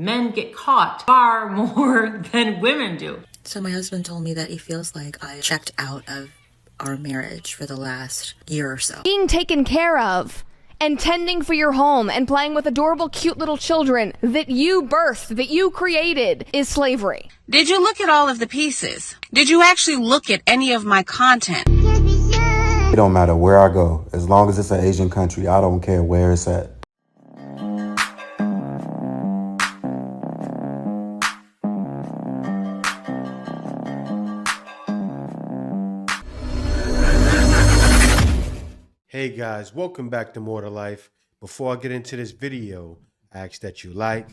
Men get caught far more than women do. So my husband told me that he feels like I checked out of our marriage for the last year or so. Being taken care of and tending for your home and playing with adorable, cute little children that you birthed, that you created, is slavery. Did you look at all of the pieces? Did you actually look at any of my content? It don't matter where I go. As long as it's an Asian country, I don't care where it's at. Hey guys, welcome back to More to Life. Before I get into this video, I ask that you like,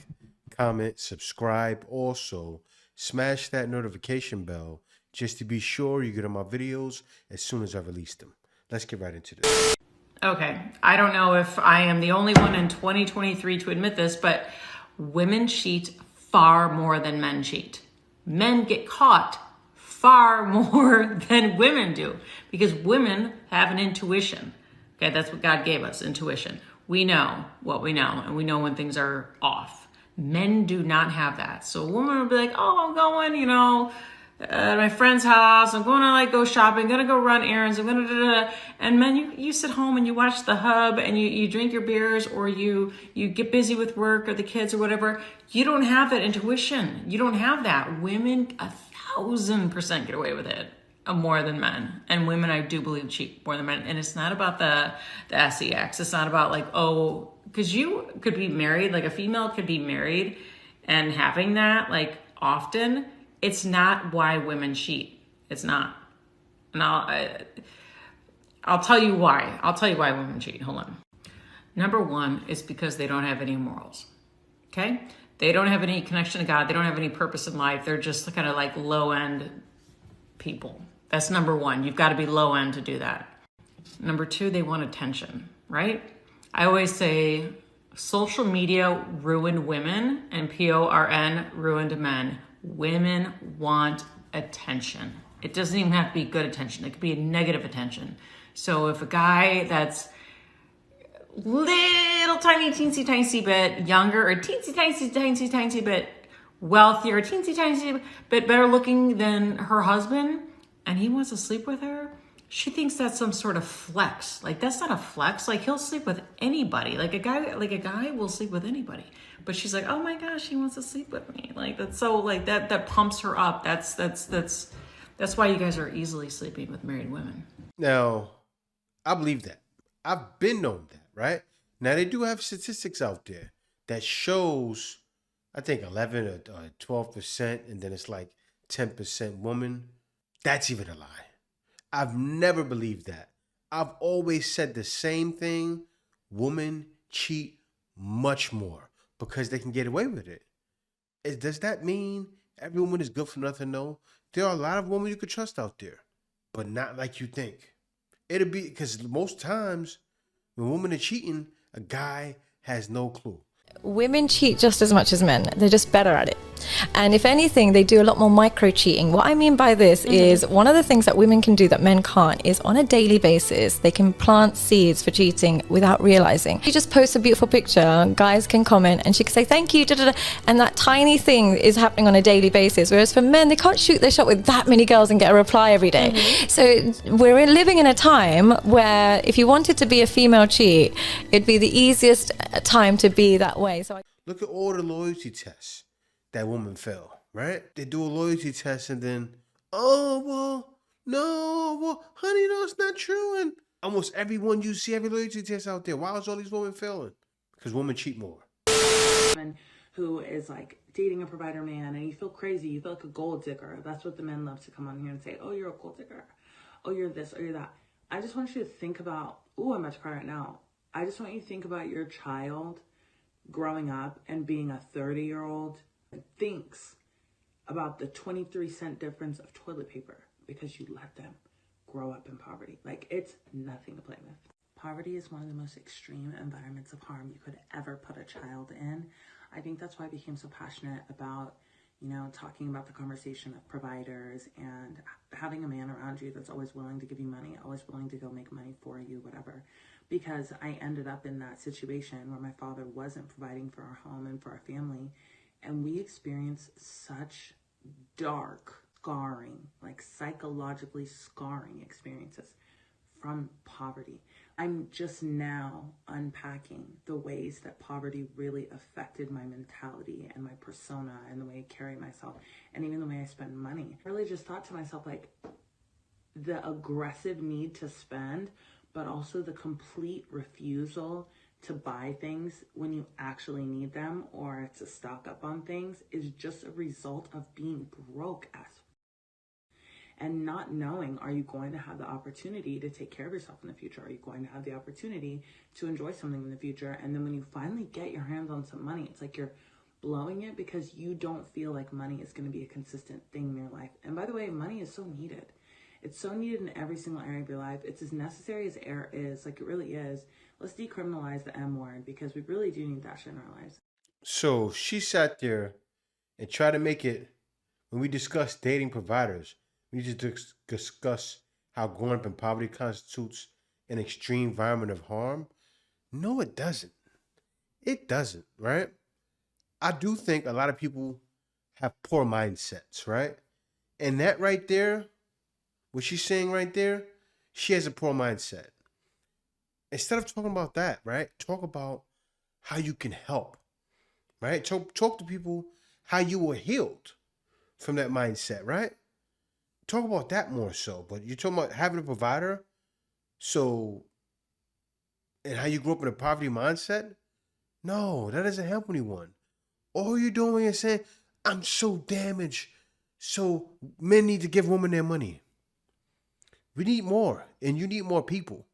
comment, subscribe. Also, smash that notification bell just to be sure you get on my videos as soon as I release them. Let's get right into this. Okay, I don't know if I am the only one in 2023 to admit this, but women cheat far more than men cheat. Men get caught far more than women do because women have an intuition. Okay, that's what God gave us, intuition. We know what we know, and we know when things are off. Men do not have that. So a woman will be like, oh, I'm going, at my friend's house. I'm going to go shopping. I'm going to go run errands. I'm going to And men, you sit home and you watch the hub and you drink your beers, or you get busy with work or the kids or whatever. You don't have that intuition. You don't have that. Women 1,000% get away with it more than men. And women, I do believe, cheat more than men. And it's not about the sex. It's not about because you could be married, a female could be married and having that often. It's not why women cheat. It's not. And I'll tell you why. I'll tell you why women cheat. Hold on. Number one is because they don't have any morals. Okay? They don't have any connection to God. They don't have any purpose in life. They're just kind of low end people. That's number one. You've got to be low end to do that. Number two, they want attention, right? I always say social media ruined women and PORN ruined men. Women want attention. It doesn't even have to be good attention. It could be a negative attention. So if a guy that's little tiny teensy bit younger, or teensy bit wealthier, teensy bit better looking than her husband, and he wants to sleep with her, she thinks that's some sort of flex. That's not a flex. He'll sleep with anybody. A guy will sleep with anybody. But she's like, oh my gosh, he wants to sleep with me. That's so that pumps her up. That's why you guys are easily sleeping with married women. Now, I believe that. I've been known that, right? Now, they do have statistics out there that shows, I think 11 or 12%, and then it's 10% woman. That's even a lie. I've never believed that. I've always said the same thing. Women cheat much more because they can get away with it. Does that mean every woman is good for nothing? No. There are a lot of women you could trust out there, but not like you think. It'll be because most times when women are cheating, a guy has no clue. Women cheat just as much as men. They're just better at it. And if anything, they do a lot more micro cheating. What I mean by this is one of the things that women can do that men can't is on a daily basis, they can plant seeds for cheating without realizing. She just posts a beautiful picture, guys can comment, and she can say, thank you, and that tiny thing is happening on a daily basis. Whereas for men, they can't shoot their shot with that many girls and get a reply every day. So we're living in a time where if you wanted to be a female cheat, it'd be the easiest time to be that way. So look at all the loyalty tests that women fail, right? They do a loyalty test and then, honey, no, it's not true. And almost everyone you see, every loyalty test out there, why is all these women failing? Because women cheat more. Woman who is dating a provider man and you feel crazy, you feel like a gold digger. That's what the men love to come on here and say, oh, you're a gold digger. Oh, you're this, or you're that. I just want you to think about, I'm about to cry right now. I just want you to think about your child growing up and being a 30-year-old thinks about the 23-cent difference of toilet paper because you let them grow up in poverty. It's nothing to play with. Poverty is one of the most extreme environments of harm you could ever put a child in. I think that's why I became so passionate about, talking about the conversation of providers and having a man around you that's always willing to give you money, always willing to go make money for you, whatever. Because I ended up in that situation where my father wasn't providing for our home and for our family. And we experience such dark, scarring, like psychologically scarring experiences from poverty. I'm just now unpacking the ways that poverty really affected my mentality and my persona and the way I carry myself and even the way I spend money. I really just thought to myself, like, the aggressive need to spend, but also the complete refusal to buy things when you actually need them or to stock up on things is just a result of being broke as and not knowing, are you going to have the opportunity to take care of yourself in the future? Are you going to have the opportunity to enjoy something in the future? And then when you finally get your hands on some money, it's like you're blowing it because you don't feel like money is going to be a consistent thing in your life. And by the way, money is so needed. It's so needed in every single area of your life. It's as necessary as air is, like it really is. Let's decriminalize the M word because we really do need that shit in our lives. So she sat there and tried to make it, when we discuss dating providers, we need to discuss how growing up in poverty constitutes an extreme environment of harm. No, it doesn't. It doesn't, right? I do think a lot of people have poor mindsets, right? And that right there, what she's saying right there, she has a poor mindset. Instead of talking about that, right? Talk about how you can help, right? Talk to people how you were healed from that mindset, right? Talk about that more so. But you're talking about having a provider, so, and how you grew up in a poverty mindset? No, that doesn't help anyone. All you're doing is saying, I'm so damaged, so men need to give women their money. We need more, and you need more people.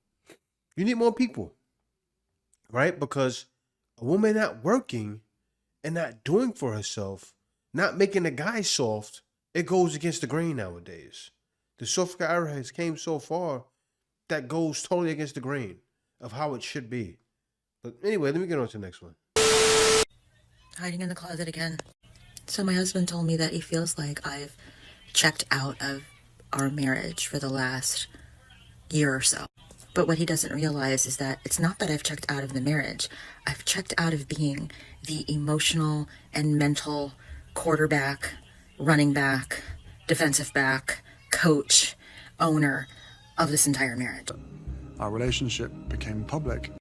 You need more people, right? Because a woman not working and not doing for herself, not making the guy soft, it goes against the grain nowadays. The soft guy era has came so far that goes totally against the grain of how it should be. But anyway, let me get on to the next one. Hiding in the closet again. So my husband told me that he feels like I've checked out of our marriage for the last year or so. But what he doesn't realize is that it's not that I've checked out of the marriage. I've checked out of being the emotional and mental quarterback, running back, defensive back, coach, owner of this entire marriage. Our relationship became public.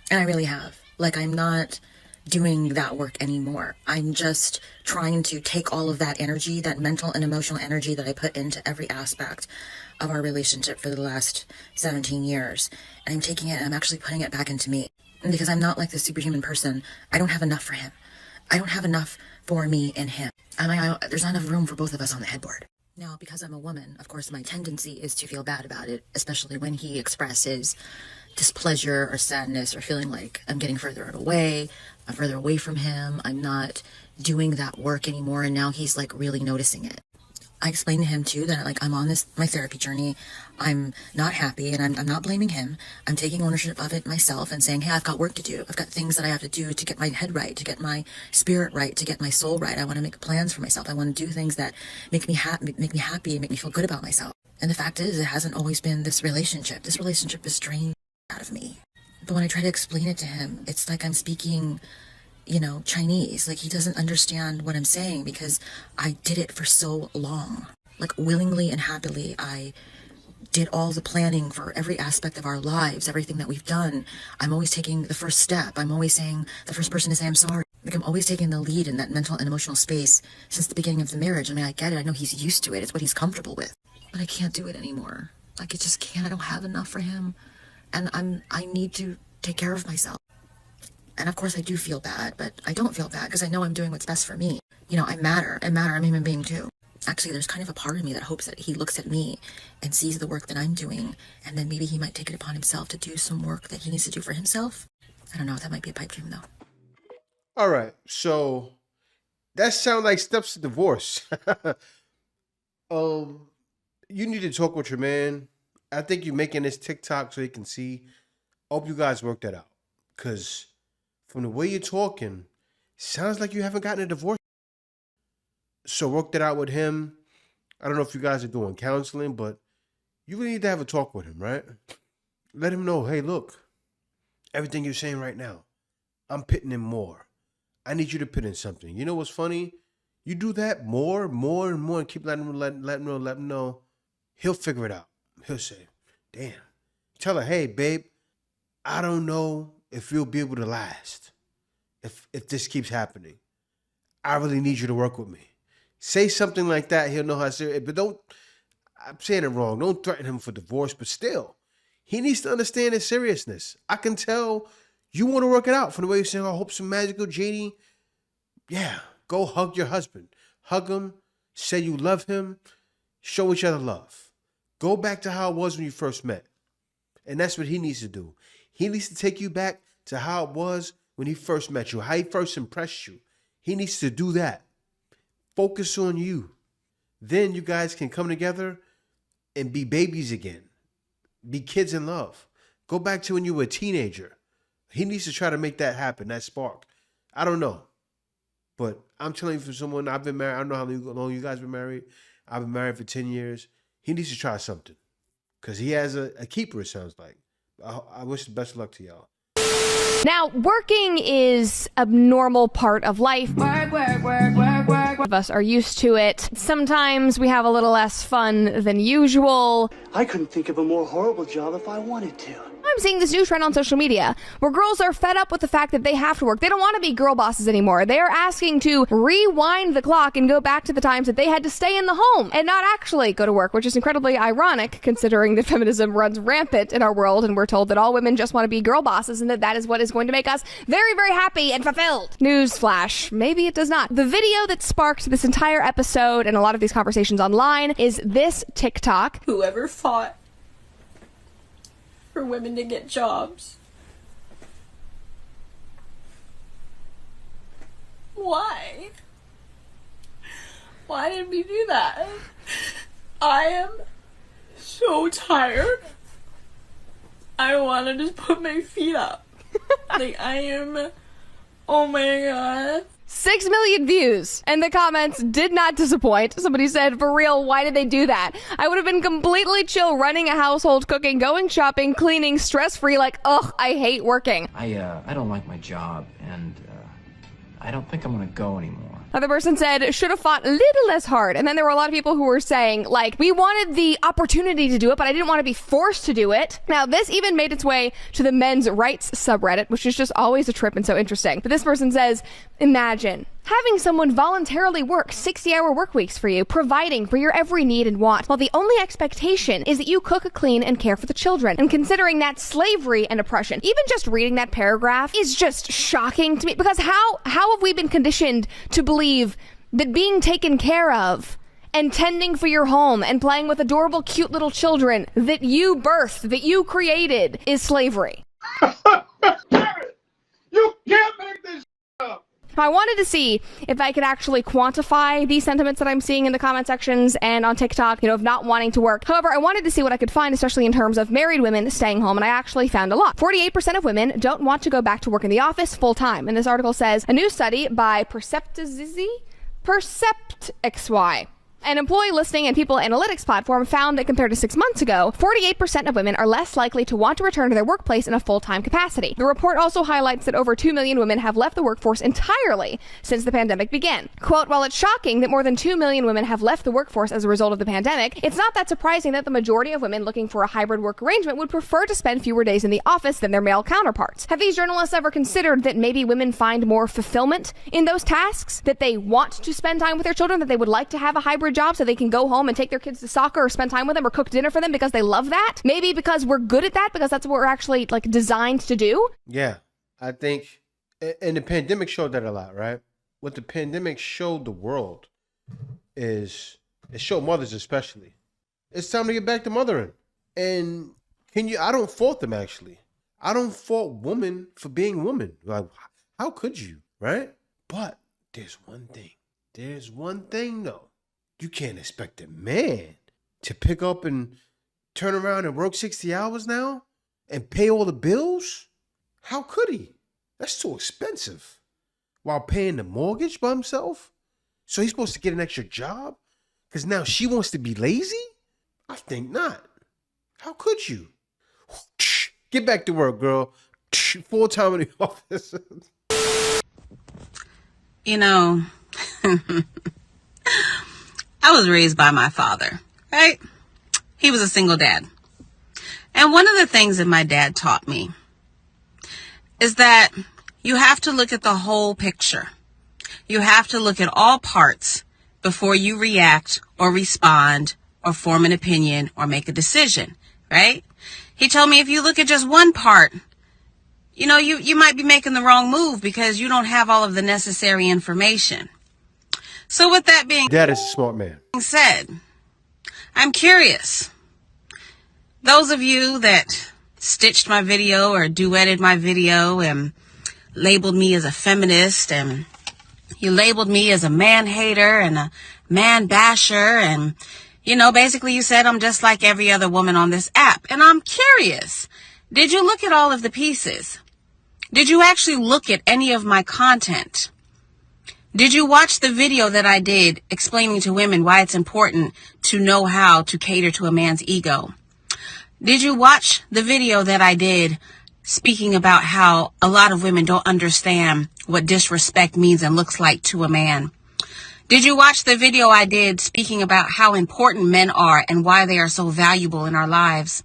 And I really have. Like, I'm not doing that work anymore. I'm just trying to take all of that energy, that mental and emotional energy that I put into every aspect of our relationship for the last 17 years. And I'm taking it and I'm actually putting it back into me. And because I'm not like the superhuman person, I don't have enough for him. I don't have enough for me and him. And there's not enough room for both of us on the headboard. Now, because I'm a woman, of course, my tendency is to feel bad about it, especially when he expresses displeasure or sadness or feeling like I'm getting further away from him. I'm not doing that work anymore. And now he's like really noticing it. I explained to him too that like I'm on my therapy journey. I'm not happy and I'm not blaming him. I'm taking ownership of it myself and saying, hey, I've got work to do. I've got things that I have to do to get my head right, to get my spirit right, to get my soul right. I want to make plans for myself. I want to do things that make me happy and make me feel good about myself. And the fact is, it hasn't always been this relationship. This relationship is drained out of me. But when I try to explain it to him, it's like I'm speaking, Chinese. Like he doesn't understand what I'm saying because I did it for so long. Like willingly and happily, I did all the planning for every aspect of our lives, everything that we've done. I'm always taking the first step. I'm always saying the first person to say I'm sorry. Like I'm always taking the lead in that mental and emotional space since the beginning of the marriage. I mean, I get it. I know he's used to it. It's what he's comfortable with. But I can't do it anymore. Like I just can't. I don't have enough for him. And I need to take care of myself. And of course I do feel bad, but I don't feel bad because I know I'm doing what's best for me. I matter. I'm a human being too. Actually, there's kind of a part of me that hopes that he looks at me and sees the work that I'm doing, and then maybe he might take it upon himself to do some work that he needs to do for himself. I don't know. That might be a pipe dream, though. All right. So that sounds like steps to divorce. You need to talk with your man. I think you're making this TikTok so he can see. I hope you guys work that out. Because from the way you're talking, sounds like you haven't gotten a divorce. So work that out with him. I don't know if you guys are doing counseling, but you really need to have a talk with him, right? Let him know, hey, look, everything you're saying right now, I'm pitting in more. I need you to put in something. You know what's funny? You do that more and more, and keep letting him know. He'll figure it out. He'll say, damn. Tell her, hey, babe, I don't know if you'll be able to last if this keeps happening. I really need you to work with me. Say something like that. He'll know how serious. But don't, I'm saying it wrong. Don't threaten him for divorce, but still, he needs to understand his seriousness. I can tell you want to work it out from the way you're saying, I hope some magical genie. Yeah, go hug your husband. Hug him. Say you love him. Show each other love. Go back to how it was when you first met. And that's what he needs to do. He needs to take you back to how it was when he first met you, how he first impressed you. He needs to do that. Focus on you. Then you guys can come together and be babies again. Be kids in love. Go back to when you were a teenager. He needs to try to make that happen, that spark. I don't know. But I'm telling you, for someone, I've been married. I don't know how long you guys been married. I've been married for 10 years. He needs to try something. Because he has a keeper, it sounds like. I wish the best of luck to y'all. Now, working is a normal part of life. Work. Of us are used to it. Sometimes we have a little less fun than usual. I couldn't think of a more horrible job if I wanted to. I'm seeing this new trend on social media where girls are fed up with the fact that they have to work. They don't want to be girl bosses anymore. They are asking to rewind the clock and go back to the times that they had to stay in the home and not actually go to work, which is incredibly ironic considering that feminism runs rampant in our world and we're told that all women just want to be girl bosses and that is what is going to make us very, very happy and fulfilled. Newsflash, maybe it does not. The video that sparked this entire episode and a lot of these conversations online is this TikTok. Whoever fought for women to get jobs. Why? Why did we do that? I am so tired. I want to just put my feet up. Like, I am... Oh my god. 6 million views, and the comments did not disappoint. Somebody said, for real, why did they do that? I would have been completely chill running a household, cooking, going shopping, cleaning, stress-free, like, ugh, I hate working. I don't like my job, and I don't think I'm gonna go anymore. Another person said, should have fought a little less hard. And then there were a lot of people who were saying, like, we wanted the opportunity to do it, but I didn't want to be forced to do it. Now, this even made its way to the men's rights subreddit, which is just always a trip and so interesting. But this person says, imagine having someone voluntarily work 60-hour work weeks for you, providing for your every need and want, while the only expectation is that you cook, clean, and care for the children. And considering that slavery and oppression, even just reading that paragraph is just shocking to me, because how have we been conditioned to believe that being taken care of and tending for your home and playing with adorable, cute little children that you birthed, that you created, is slavery? You can't make this up. I wanted to see if I could actually quantify these sentiments that I'm seeing in the comment sections and on TikTok, of not wanting to work. However, I wanted to see what I could find, especially in terms of married women staying home, and I actually found a lot. 48% of women don't want to go back to work in the office full time. And this article says, a new study by PerceptXY, an employee listening and people analytics platform, found that compared to 6 months ago, 48% of women are less likely to want to return to their workplace in a full-time capacity. The report also highlights that over 2 million women have left the workforce entirely since the pandemic began. Quote, while it's shocking that more than 2 million women have left the workforce as a result of the pandemic, it's not that surprising that the majority of women looking for a hybrid work arrangement would prefer to spend fewer days in the office than their male counterparts. Have these journalists ever considered that maybe women find more fulfillment in those tasks, that they want to spend time with their children, that they would like to have a hybrid job so they can go home and take their kids to soccer or spend time with them or cook dinner for them because they love that? Maybe because we're good at that, because that's what we're actually designed to do. Yeah, I think, and the pandemic showed that a lot, right? What the pandemic showed the world is, it showed mothers especially, it's time to get back to mothering. And I don't fault them, actually. I don't fault women for being women. Like, how could you, right? But there's one thing though. You can't expect a man to pick up and turn around and work 60 hours now and pay all the bills? How could he? That's too expensive. While paying the mortgage by himself? So he's supposed to get an extra job? Because now she wants to be lazy? I think not. How could you? Get back to work, girl. Full time in the office. You know, I was raised by my father, right? He was a single dad. And one of the things that my dad taught me is that you have to look at the whole picture. You have to look at all parts before you react or respond or form an opinion or make a decision, right? He told me if you look at just one part, you know, you might be making the wrong move because you don't have all of the necessary information. So with that being Dad is a smart man. said, I'm curious. Those of you that stitched my video or duetted my video and labeled me as a feminist, and you labeled me as a man hater and a man basher, and, you know, basically you said I'm just like every other woman on this app. And I'm curious, did you look at all of the pieces? Did you actually look at any of my content? Did you watch the video that I did explaining to women why it's important to know how to cater to a man's ego? Did you watch the video that I did speaking about how a lot of women don't understand what disrespect means and looks like to a man? Did you watch the video I did speaking about how important men are and why they are so valuable in our lives?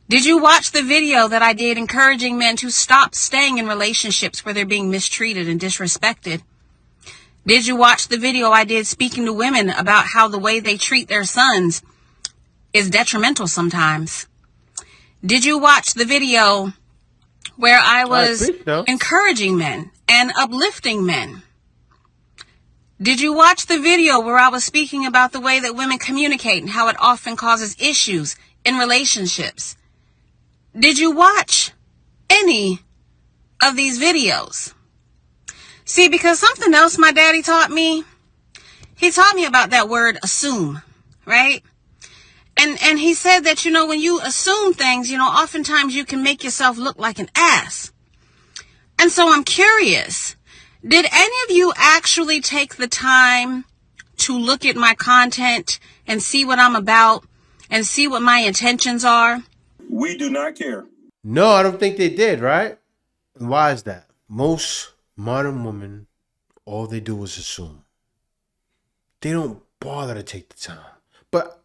Did you watch the video that I did encouraging men to stop staying in relationships where they're being mistreated and disrespected? Did you watch the video I did speaking to women about how the way they treat their sons is detrimental sometimes? Did you watch the video where I was encouraging men and uplifting men? Did you watch the video where I was speaking about the way that women communicate and how it often causes issues in relationships? Did you watch any of these videos? See, because something else my daddy taught me, he taught me about that word assume, right? And he said that, you know, when you assume things, you know, oftentimes you can make yourself look like an ass. And so I'm curious, did any of you actually take the time to look at my content and see what I'm about and see what my intentions are? We do not care. No, I don't think they did, right? And why is that? Most modern women, all they do is assume. They don't bother to take the time. But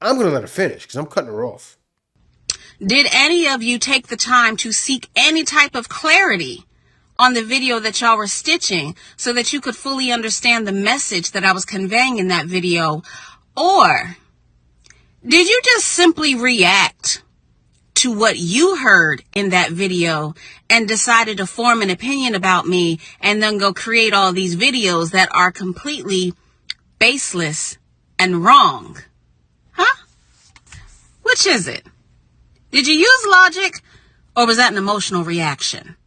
I'm going to let her finish because I'm cutting her off. Did any of you take the time to seek any type of clarity on the video that y'all were stitching so that you could fully understand the message that I was conveying in that video? Or did you just simply react to what you heard in that video and decided to form an opinion about me and then go create all these videos that are completely baseless and wrong? Huh? Which is it? Did you use logic or was that an emotional reaction?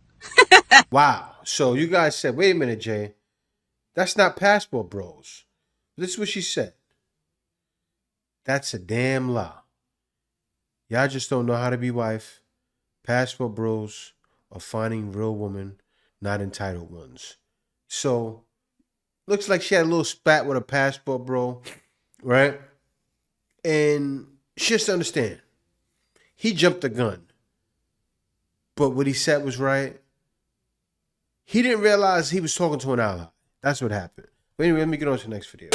Wow. So you guys said, wait a minute, Jay. That's not Passport Bros. This is what she said. That's a damn lie. Y'all just don't know how to be wife. Passport Bros are finding real women, not entitled ones. So, looks like she had a little spat with a Passport Bro, right? And she has to understand, he jumped the gun. But what he said was right. He didn't realize he was talking to an ally. That's what happened. But anyway, let me get on to the next video.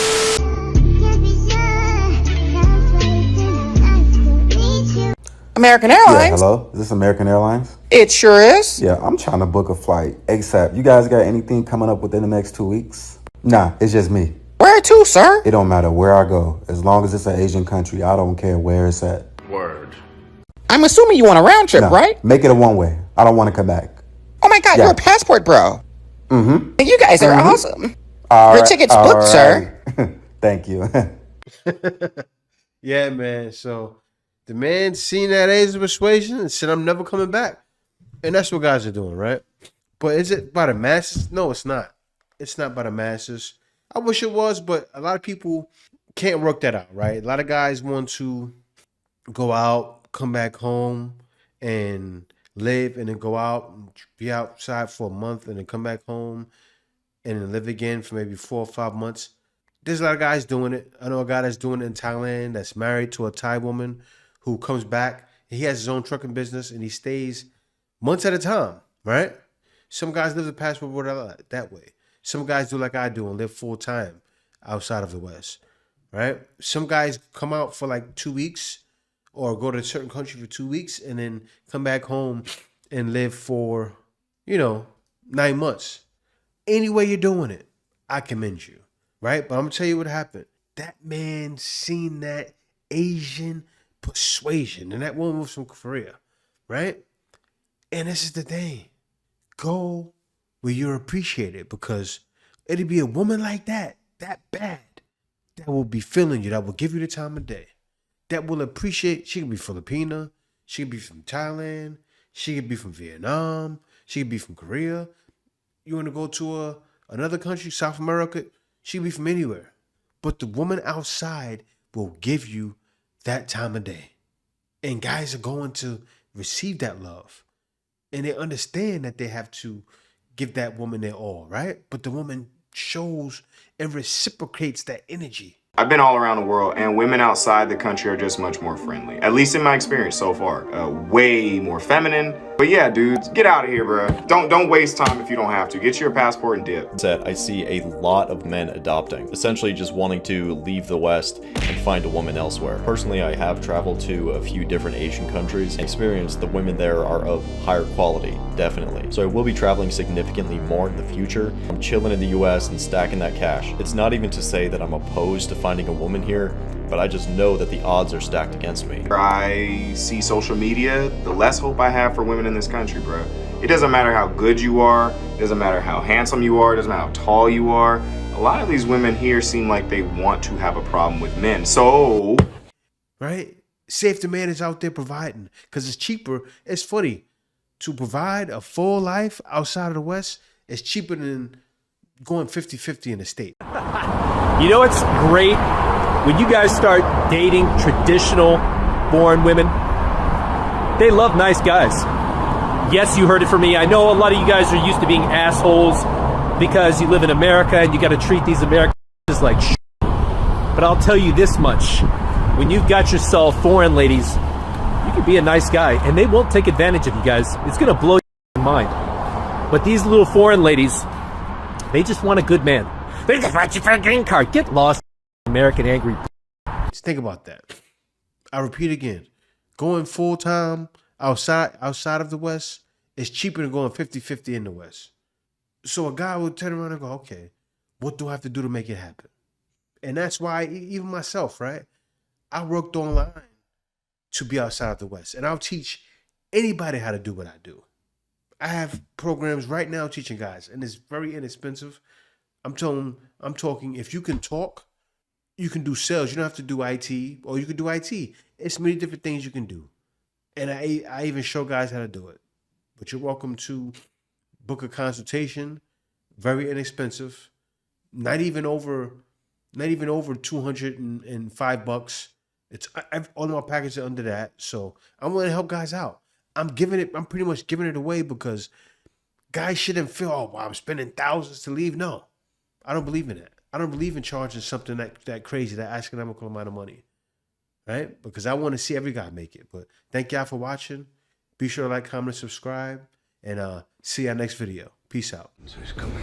American Airlines? Yeah, hello? Is this American Airlines? It sure is. Yeah, I'm trying to book a flight ASAP. You guys got anything coming up within the next 2 weeks? Nah, it's just me. Where to, sir? It don't matter where I go. As long as it's an Asian country, I don't care where it's at. Word. I'm assuming you want a round trip, No, right? make it a one-way. I don't want to come back. Oh my God, Yeah. you're a passport bro. Mm-hmm. You guys are awesome. All Your right, ticket's all booked, sir. right. Thank you. Yeah, man. So the man seen that Asian persuasion and said, I'm never coming back. And that's what guys are doing, right? But is it by the masses? No, it's not. It's not by the masses. I wish it was, but a lot of people can't work that out, right? A lot of guys want to go out, come back home, and live, and then go out and be outside for a month, and then come back home, and then live again for maybe 4 or 5 months. There's a lot of guys doing it. I know a guy that's doing it in Thailand that's married to a Thai woman who comes back. He has his own trucking business, and he stays months at a time, right? Some guys live the passport that way. Some guys do like I do and live full time outside of the West, right? Some guys come out for like 2 weeks or go to a certain country for 2 weeks and then come back home and live for, 9 months. Any way you're doing it, I commend you, right? But I'm going to tell you what happened. That man seen that Asian persuasion, and that woman was from Korea, right? And this is the thing. Go where you're appreciated, because it'll be a woman like that bad, that will be feeling you, that will give you the time of day, that will appreciate. She could be Filipina, she could be from Thailand, she could be from Vietnam, she could be from Korea. You want to go to another country, South America, she could be from anywhere. But the woman outside will give you that time of day. And guys are going to receive that love. And they understand that they have to give that woman their all, right? But the woman shows and reciprocates that energy. I've been all around the world, and women outside the country are just much more friendly. At least in my experience so far. Way more feminine. But yeah, dudes, get out of here, bro. Don't waste time if you don't have to. Get your passport and dip. I see a lot of men adopting, essentially just wanting to leave the West and find a woman elsewhere. Personally, I have traveled to a few different Asian countries and experienced the women there are of higher quality, definitely. So I will be traveling significantly more in the future. I'm chilling in the US and stacking that cash. It's not even to say that I'm opposed to finding a woman here, but I just know that the odds are stacked against me. I see social media, the less hope I have for women in this country, bro. It doesn't matter how good you are, it doesn't matter how handsome you are, it doesn't matter how tall you are. A lot of these women here seem like they want to have a problem with men, so... Right? See if the man is out there providing, because it's cheaper. It's funny, to provide a full life outside of the West is cheaper than going 50-50 in the state. You know what's great? When you guys start dating traditional foreign women, they love nice guys. Yes, you heard it from me. I know a lot of you guys are used to being assholes because you live in America and you got to treat these Americans like shit. But I'll tell you this much. When you've got yourself foreign ladies, you can be a nice guy and they won't take advantage of you guys. It's going to blow your mind. But these little foreign ladies, they just want a good man. They just want you for a green card. Get lost, American angry. Just think about that. I repeat again. Going full-time outside of the West is cheaper than going 50-50 in the West. So a guy would turn around and go, okay, what do I have to do to make it happen? And that's why, even myself, right? I worked online to be outside of the West. And I'll teach anybody how to do what I do. I have programs right now teaching guys, and it's very inexpensive. I'm talking, if you can talk, you can do sales. You don't have to do IT, or you can do IT. It's many different things you can do. And I even show guys how to do it. But you're welcome to book a consultation. Very inexpensive. Not even over $205. It's all of my packages are under that. So I'm willing to help guys out. I'm pretty much giving it away because guys shouldn't feel, oh, wow, I'm spending thousands to leave. No, I don't believe in it. I don't believe in charging something that crazy, that astronomical amount of money, right? Because I want to see every guy make it. But thank y'all for watching. Be sure to like, comment, subscribe, and see y'all next video. Peace out. So he's coming.